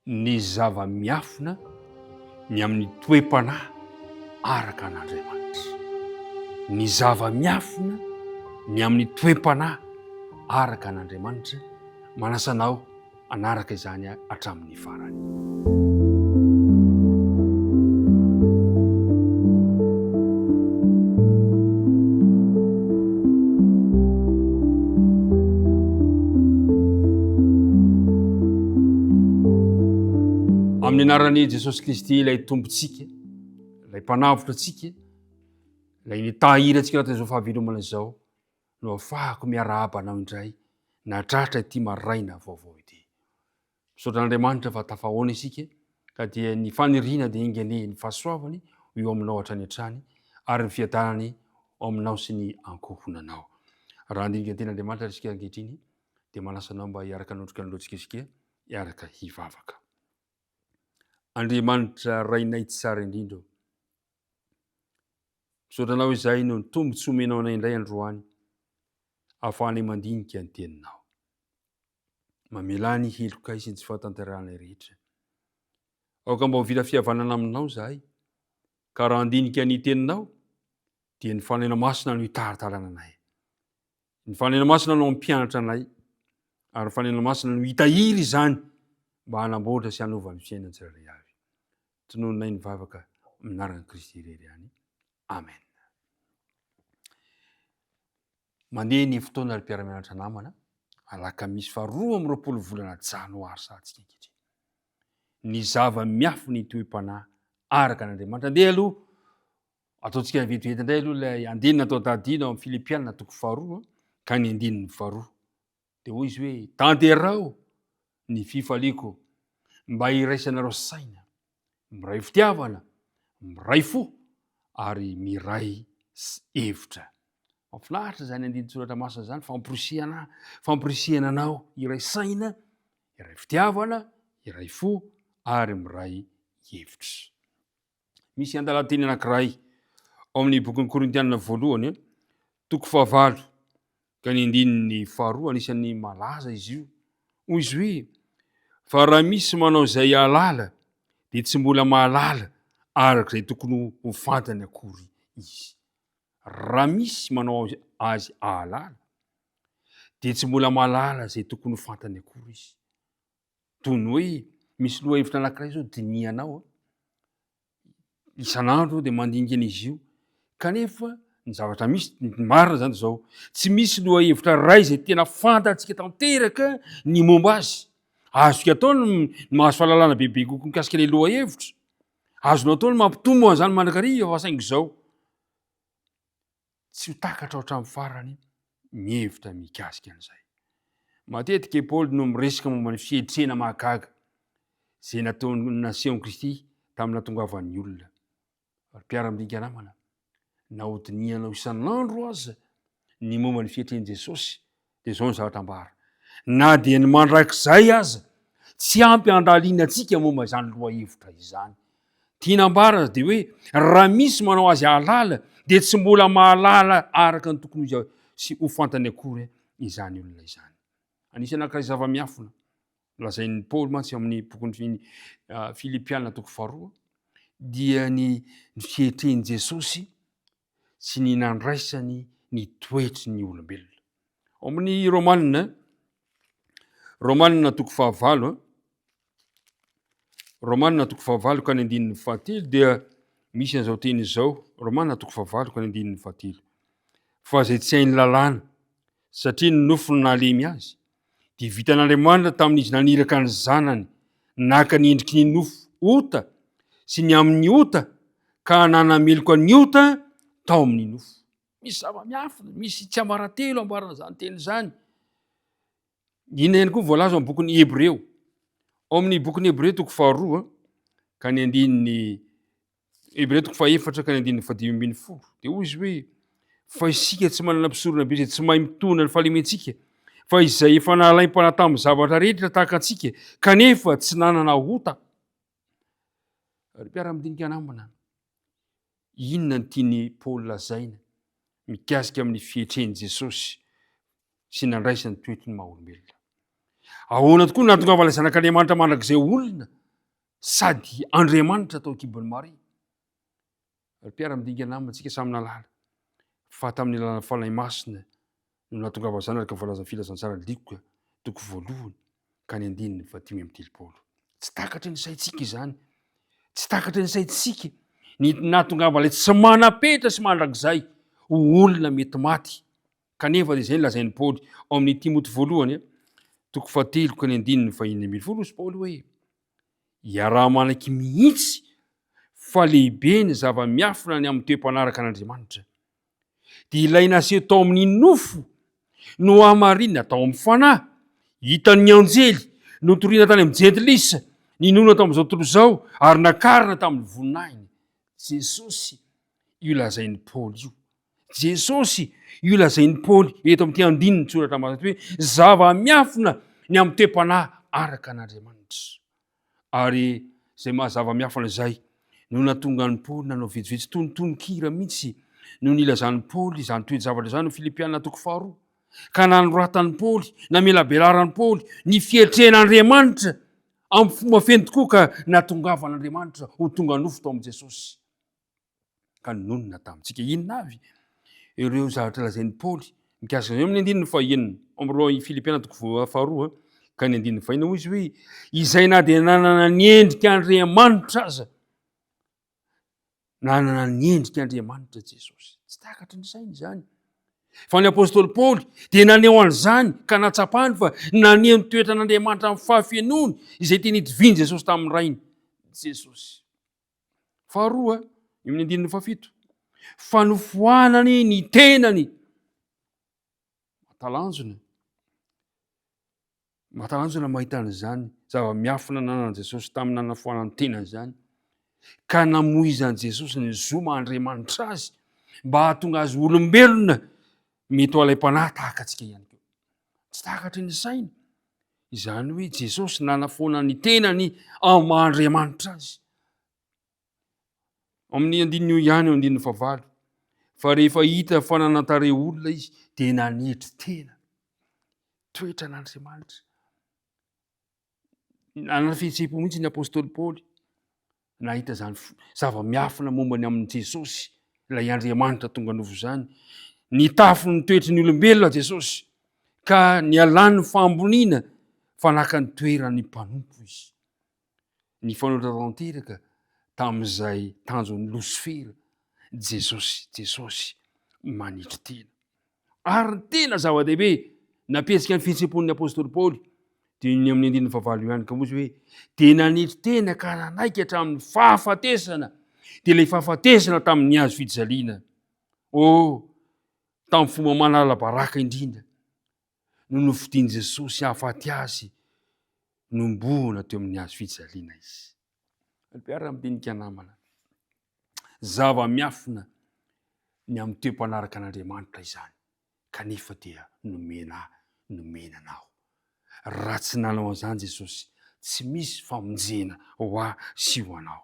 ny zava-miafina ny amin'ny toe-panahy araka an'Andriamanitra. Ny zava-miafina ny amin'ny toe-panahy araka an'Andriamanitra. Manasanao anaraka izany hatramin'ny farany. Amin'ny anaran'i Jesosy Kristy, ilay tompontsika, ilay mpanavotra antsika, ilay nitahirantsika anatin'izao fahavelomana izao, no ahafahako miarahaba anao indray natratra ity maraina vaovao ity. Misaotra an'Andriamanitra fa tafahoana isika, ka dia ny faniriana dia ingene ny fahasoavany eo aminao hatrany hatrany, ary ny fiadanany ao aminao sy ny ankohonanao. Raha andinika ny ten'Andriamanitra isika ankehitriny, dia manasanao mba hiaraka anondrika an'loantsika isika, hiaraka hivavaka. Andriamanitra rainay tsara indrindra, misaotranao izay no ny tombontsoa omenao anay indray androany, ahafahanay mandinika ny teninao. Mamela ny heloka sy ny tsy fahatanteranay rehetra. Aoka mba ho vita fihavanana aminao zahay, ka raha andinika ny teninao, dia ny fanaina masina no hitaritarana anay. Ny fanaina masina no hampianatra anay, ary ny fanaina masina no hitahiry izany mba hanamboatra sy hanova ny fiainana tsirairay avy. Tonononay ny vavaka aminaran'i Kristy irery ihany. Amen. Mandeha ny fotoana ry mpiara-mianatra namana, alakamisy 2 volana janoary sahatsika ankehitriny. Ny zava-miafina ny toe-panahy araka an'Andriamanitra. Andeha aloha, ataontsika vetivety indray aloha ilay andinina atao tadina ao amin'ny Filipianina 2 ka ny 2. Dia hoy izy hoe, tanterao ny fifaliako mba hiraisanareo saina, miray fitiavana, miray fo, ary miray hevitra. Mahafinaritra zany andininy soratra masina zany, famporisihana anao iray saina, iray fitiavana, iray fo, ary miray hevitra. Misy andalan-teny anankiray ao amin'ny bokin'ny Korintianina 1, 9 ka ny 2, anisan'ny malaza izy io. Hoy izy hoe, fa raha misy manao izay ahalala, dia tsy mbola mahalala araka izay tokony ho fantany akory izy. Raha misy manao azy ahalala, dia tsy mbola mahalala izay tokony ho fantany akory izy. Toy ny hoe, misy lohahevitra anankiray zao dinianao, isan'andro dia mandinika an'izy io, kanefa ny zavatra misy marina zany zao, tsy misy lohahevitra ray izay tena fantatsika tanteraka ny momba azy. Azoko atao ny mahazo fahalalana bebe kokoa mikasika ilay lohahevitra. Azonao atao ny mampitombo an'izany mandrakariva fa saingy izao, tsy ho takatra hatramin'ny farany mihevitra mikasika an'izay. Matetika Paoly no miresaka momba ny fietrena mahagaga izay nasehon'i Kristy tamin'ny nahatongavan'ny olona. Mpiara-midinika namana, na ho dinianao isan'andro aza ny momba ny fietreny Jesosy, dia izao ny zavatra ambara. Na dia ny mandrakizay aza, tsy ampy andaliana antsika momba izany lohahevitra izany. Tiana ambara dia hoe, raha misy manao azy ahalala, dia tsy mbola mahalala araka ny tokony sy ho fantany akory izany olona izany. Anisany anankiray zava-miafina lazain'ny Paoly mantsy amin'ny bokin'ny Filipianina 2, dia ny fietreny Jesosy sy ny nandraisany ny toetry ny olombelona. Ao amin'ny Romanina 7, Romanina 7 ka ny 7 dia misy an'izao teny izao. Romanina 7 ka ny 7. Fa izay tsy hainy lalàna, satria ny nofony nalemy azy, dia vitan'Andriamanitra tamin'izy naniraka ny zanany, naka ny endriky ny nofo ota sy ny amin'ny ota, ka nanameloka ny ota tao amin'ny nofo. Misy zava-miafina, misy tsy amaratelo ambarana zany teny zany. Inona ihany koa voalaza amin'ny bokin'ny Hebreo. Ao amin'ny bokin'ny Hebreo 2 ka ny 2, Hebreo 4 ka ny 5. Dia hoy izy hoe, fa isika tsy manana mpisorona be izay tsy mahay mitondra ny fahalementsika, fa izay efa nahalaim-pana tamin'ny zavatra rehetra tahaka antsika, kanefa tsy nanana ota. Ry mpiara-midinika namana, inona ny tiany Paoly lazaina mikasika amin'ny fietreny Jesosy sy nandraisany toetry ny maha olombelona? Ahoana tokoa nahatongava ilay zanak'Andriamanitra mandrakizay olona sady Andriamanitra atao kibony mare. Mpiara midinika namana antsika samina lala fa tamin'ny lalana fanahy masina no natongava zany araka voalaza filazantsara likoka toko voalohany ka ny andininy fa 10:30. Tsy takatry ny saitsika izany, tsy takatry ny saitsika ny natongava ilay tsy manapetra sy mandrakizay ho olona mety maty. Kanefa dia izay lazainy Paoly ao amin'ny Timoty voalohany toko 7 ka ny andininy fa 1:20 sy Paoly hoe iaraha-manaky mihitsy fa lehibe ny zava-miafina ny amin'ny toe-panaraka an'Andriamanitra. Dia ilaina ase tao amin'ny nofo no hamarinina tao amin'ny fanahy, hitan'ny anjely notoriana tany amin'ny jentilisa, ninona tamin'izao tontolo izao ary nakarina tamin'ny voninahiny. Jesosy io lazainy Paoly io. Jesosy io lazainy Paoly eto amin'ity andininy tsoratra masina hoe zava-miafina ny amin'ny toe-panahy araka an'Andriamanitra. Ary izay mahazava-miafina izay no natonga ny Paoly nanao vetsivetsy tonotonon-kira mihitsy no nilazany Paoly izany toe-javatra izany Filipianina toko 2 ka nanoratany Paoly namelabelarany Paoly ny fietrehan'Andriamanitra amin'ny fomba feno tokoa ka natongavan'Andriamanitra ho tonga nofo tao amin'i Jesosy. Ka nonona tamintsika inona avy ireo zavatra lazainy Paoly mikasika izay amin'ny andininy fahaenina amin'ireo Filipianina toko 2 ka ny andininy fahaenina hoy izy hoe izay na dia nanana ny endrika Andriamanitra aza, nanana ny endrika Andriamanitra Jesosy. Tsy takatry ny sainy izany. Fa ny apôstôly Paoly dia naneho an'izany ka natsapany fa naneho ny toetran'Andriamanitra amin'ny fahafenony izay teny hitoviany Jesosy tamin'ny rainy Jesosy. Faharoa, amin'ny andininy 7, fa nofoanany ny tenany. Matalanjona mahita an'izany zava-miafina nanana Jesosy tamin'ny nanafoanany tenany izany, ka namoizany Jesosy ny zoma Andriamanitra azy mba hahatonga azy olombelona mety ho alay-panahy tahaka antsika ihany koa. Tsy takatry ny saina izany hoe Jesosy nanafoana ny tenany amin'ny maha-Andriamanitra azy. Amin'ny andininy io ihany, ao andininy 9, fa rehefa hita fa nanantare olona izy dia nanetry tena toetran'Andriamanitra. Nanana fihetseham-po mihitsy ny apôstôly Paoly nahita zany zava-miafina mombany amin'ny Jesosy, ilay Andriamanitra tonga nofo izany. Nitafy ny toetry ny olombelona Jesosy ka nialany famboniana fa naka ny toerany mpanompo izy. Ny fanoratra tanteraka tamin'izay tanjon'ny Losifera, Jesosy manitry tena. Ary tena zava-dehibe nampesika ny fihetseham-pon'ny apôstôly Paoly dia ny amin'ny andininy 9 ihany ka moa izy hoe dia nanitry tena ka nanaikatra amin'ny fahafatesana, dia ilay fahafatesana tamin'ny hazo fijaliana. Tamin'ny fomba manala baraka indrindra no nofidiany Jesosy hahafaty azy nombona teo amin'ny hazo fijaliana izy. Mpiara midinika namana, zava-miafina ny amin'ny toe-panaraka an'Andriamanitra izany, kanefa dia nomenanao. Raha tsy nanao an'izany Jesosy, tsy misy famonjena ho ahy sy ho anao.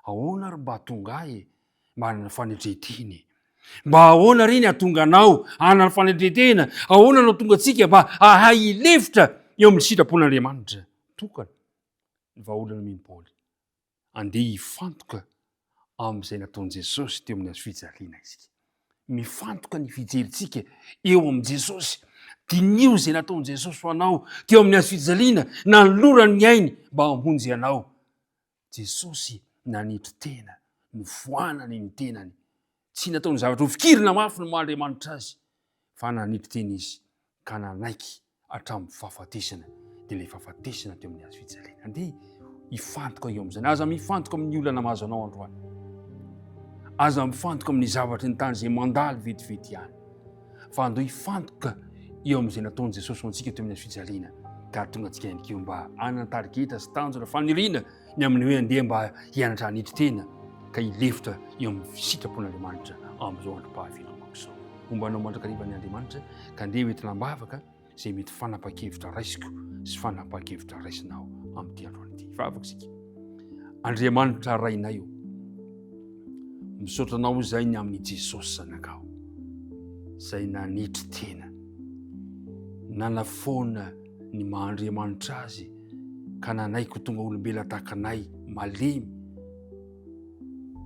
Ahoana ary mba hatonga ahy mba hanana fanetreteny? Mba ahoana reny hatonga anao hanana fanetretena? Ahoana no tonga antsika mba ahay hilefitra eo amin'ny sitrapon'Andriamanitra? Tokana ny vahaolana mino Paoly andeha hifantoka amin'izay nataon'i Jesosy teo amin'ny hazo fijaliana isika. Mifantoka ny fijerintsika eo amin'i Jesosy. Dinio izay nataon'i Jesosy ho anao teo amin'ny hazo fijaliana, nanolorany ny ainy mba hamonjy anao. Jesosy nanitry tena, nofoanany ny tenany. Tsy nataony zavatra ho fikirina mafy ny maha-Andriamanitra azy, fa nanitry tena izy ka nanaiky hatramin'ny fahafatesana, dia ilay fahafatesana teo amin'ny hazo fijaliana. Andeha hifantoka eo amin'izany. Aza mifantoka amin'ny olana mahazo anao androany. Aza mifantoka amin'ny zavatra ny tany izay mandaly vetivety ihany. Fa andao hifantoka eo amin'izay nataon'i Jesosy ho antsika teo amin'ny hazo fijaliana, ka tonga antsika ihany koa mba hanan-tariketa sy tanjona faniriana ny amin'ny hoe andeha mba hianatra hanitry tena ka hilefitra eo amin'ny sitrapon'Andriamanitra amin'izao androm-pahavelomako izao. Mombanao mandrakariva ny Andriamanitra ka andeha hoentina mbavaka izay mety fanapa-kevitra raisiko sy fanapa-kevitra raisinao amin'ity androany ity. Vavaka isika. Andriamanitra rainay io, misaotra anao izay ny amin'ny Jesosy zanakao, izay nanitry tena, nanafoana ny maha-Andriamanitra azy ka nanaiko tonga olombela takanay malemy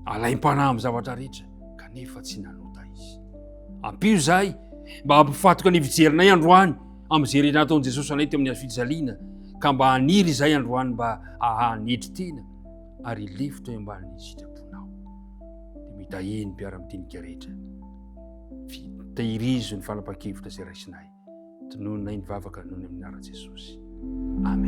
alaim-panahy amin'ny zavatra rehetra kanefa tsy nanota izy. Ampio zahay mba hampifatoka ny fijerinay androany amin'izay rehetra nataon'i Jesosy anay teo amin'ny fijaliana, ka mba haniry izay androany mba hanetry tena ary lefotra eo ambanin'ny sitraponao. Dia mitahiny mpiara-mitinika rehetra fitahirizo ny fanapahan-kevitra izay raisinay, tonononay ny vavaka noho ny amin'ny anara Jesosy. Amen.